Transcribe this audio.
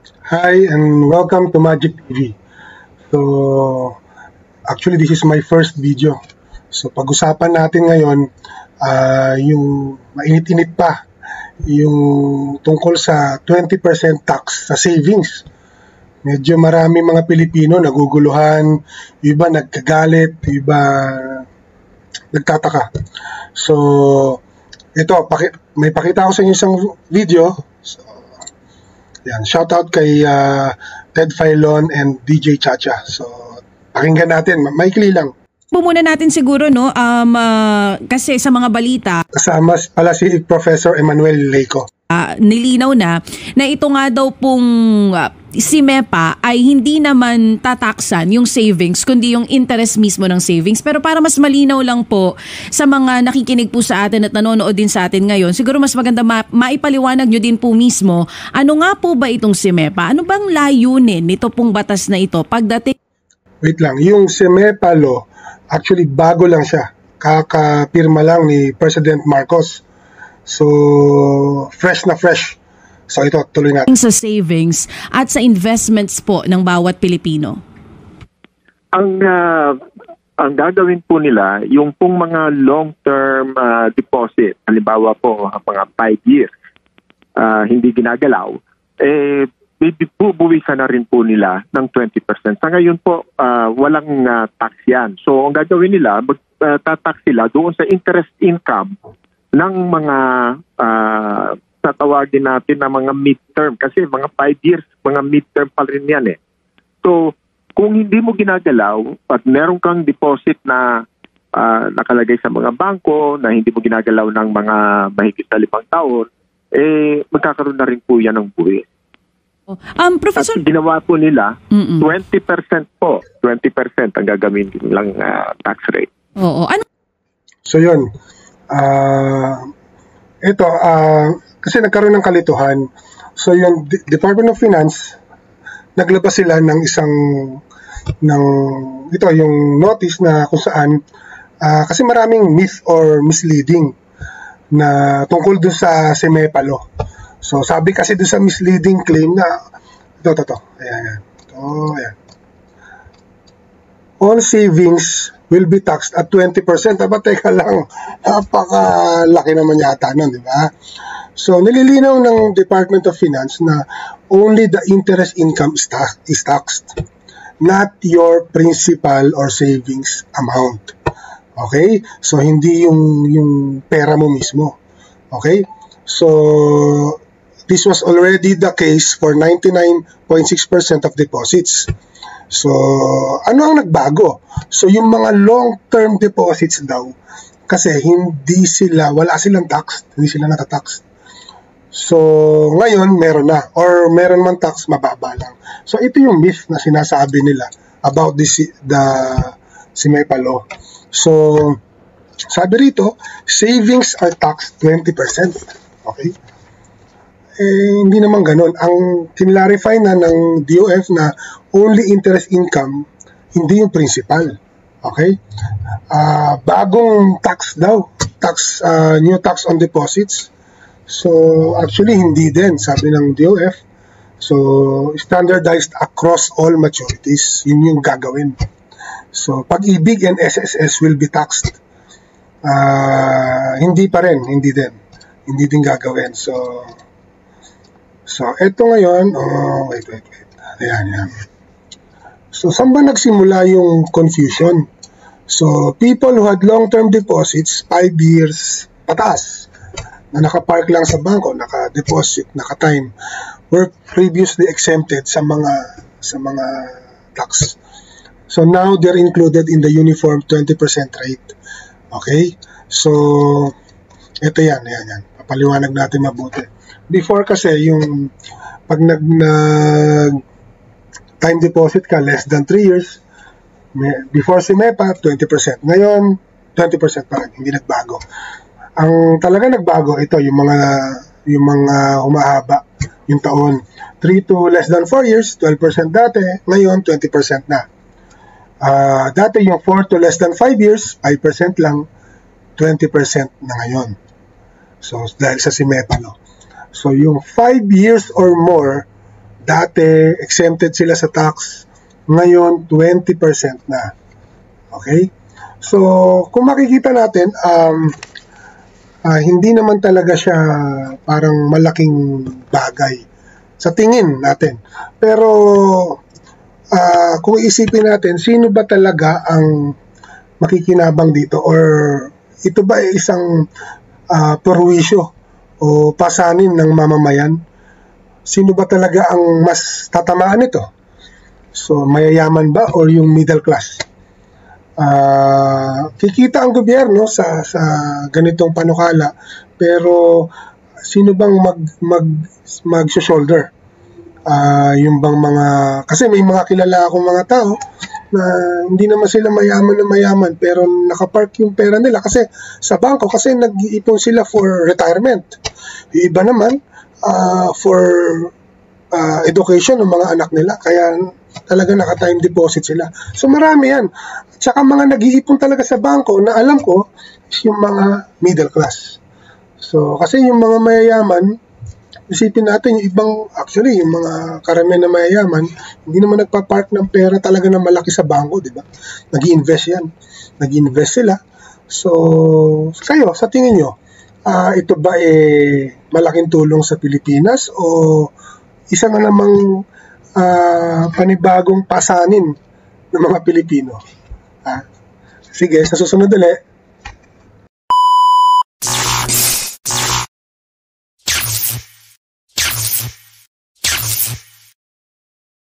Hi and welcome to Magic TV. So, actually this is my first video. So, pag-usapan natin ngayon yung mainit-init pa yung tungkol sa 20% tax sa savings. Medyo marami mga Pilipino naguguluhan, yung iba nagkagalit, yung iba nagtataka. So, ito, may pakita ko sa inyo isang video. So, yan, shoutout kay Ted Filon and DJ Chacha. So, pakinggan natin. Maikli lang. Muna natin siguro, no? Kasi sa mga balita, Kasama pala si Professor Emmanuel Leico. nilinaw na ito nga daw pong si MEPA ay hindi naman tataksan yung savings, kundi yung interest mismo ng savings. Pero para mas malinaw lang po sa mga nakikinig po sa atin at nanonood din sa atin ngayon, siguro mas maganda maipaliwanag nyo din po mismo, ano nga po ba itong si MEPA? Ano bang layunin nito pong batas na ito pagdating? Wait lang, yung si MEPA law, actually bago lang siya. Kakapirma lang ni President Marcos. So, fresh na fresh. So, ito, tuloy natin. Sa savings at sa investments po ng bawat Pilipino? Ang gagawin po nila, yung pong mga long-term deposit, halimbawa po mga 5 years, hindi ginagalaw, bubuwisan na rin po nila ng 20%. Sa ngayon po, walang tax yan. So, ang gagawin nila, magtatax sila doon sa interest income ng mga tatawagin natin na mga midterm. Kasi mga 5 years, mga midterm pa rin yan eh. So, kung hindi mo ginagalaw, at meron kang deposit na nakalagay sa mga bangko, na hindi mo ginagalaw ng mga mahigit na 5 taon, magkakaroon na rin po yan ng buwi. Professor, at ginawa po nila, 20% po. 20% ang gagawin nilang tax rate. Oo. Ano? So, yun. Ito, kasi nagkaroon ng kalituhan. So, yung Department of Finance, naglabas sila ng ito, yung notice na kung saan, kasi maraming myth or misleading na tungkol doon sa MEPA law. So, sabi kasi doon sa misleading claim na, ito. Ayan. Ayan. All savings will be taxed at 20%. Aba, teka lang, napakalaki naman yata nun, di ba? So, nililinaw ng Department of Finance na only the interest income is taxed, not your principal or savings amount. Okay? So, hindi yung pera mo mismo. Okay? So, this was already the case for 99.6% of deposits. So, ano ang nagbago? So, yung mga long-term deposits daw, kasi wala silang tax, hindi sila natatax. So, ngayon, meron na. Or meron man tax, mababa lang. So, ito yung myth na sinasabi nila about the MEPA law. So, sabi rito, savings are taxed 20%. Okay? Hindi naman ganun. Ang kinlarify na ng DOF na only interest income, hindi yung principal. Okay? Bagong tax daw. New tax on deposits. So, actually, hindi din, sabi ng DOF. So, standardized across all maturities. Yun yung gagawin. So, Pag-ibig and SSS will be taxed. Hindi pa rin, hindi din. Hindi din gagawin. So, eto ngayon, wait. Ayan. So, saan ba nagsimula yung confusion? So, people who had long-term deposits, 5 years pataas, na nakapark lang sa bangko, naka-deposit, naka-time, were previously exempted sa mga tax. So, now they're included in the uniform 20% rate. Okay? So, eto yan. Papaliwanag natin mabuti. Before kasi, yung pag time deposit ka, less than 3 years, before si MEPA, 20%. Ngayon, 20% pa rin, hindi nagbago. Ang talaga nagbago, ito, yung mga humahaba, yung taon. 3 to less than 4 years, 12% dati, ngayon, 20% na. Dati yung 4 to less than 5 years, 5% lang, 20% na ngayon. So, dahil sa si MEPA, no? So, yung 5 years or more Dati, exempted sila sa tax. Ngayon, 20% na. Okay? So, kung makikita natin, hindi naman talaga siya parang malaking bagay sa tingin natin. Pero, kung isipin natin, sino ba talaga ang makikinabang dito? Or ito ba ay isang perwisyo o pasanin ng mamamayan? Sino ba talaga ang mas tatamaan nito? So, mayayaman ba or yung middle class? Kikita ang gobyerno sa ganitong panukala, pero sino bang mag-shoulder? Yung bang mga, kasi may mga kilala akong mga tao na hindi naman sila mayaman na mayaman, pero nakapark yung pera nila kasi sa bangko, kasi nag-iipon sila for retirement. Yung iba naman for education ng mga anak nila, kaya talaga naka-time deposit sila. So marami yan. Tsaka mga nag-iipon talaga sa bangko na alam ko is yung mga middle class. So kasi yung mga mayayaman, isipin natin yung ibang, actually yung mga karamihan na mayayaman, hindi naman nagpa-park ng pera talaga na malaki sa bangko, di ba? Nag-i-invest yan. Nag-i-invest sila. So kayo, sa tingin nyo, ito ba malaking tulong sa Pilipinas o isa na namang panibagong pasanin ng mga Pilipino? Sige, sa susunod ulit,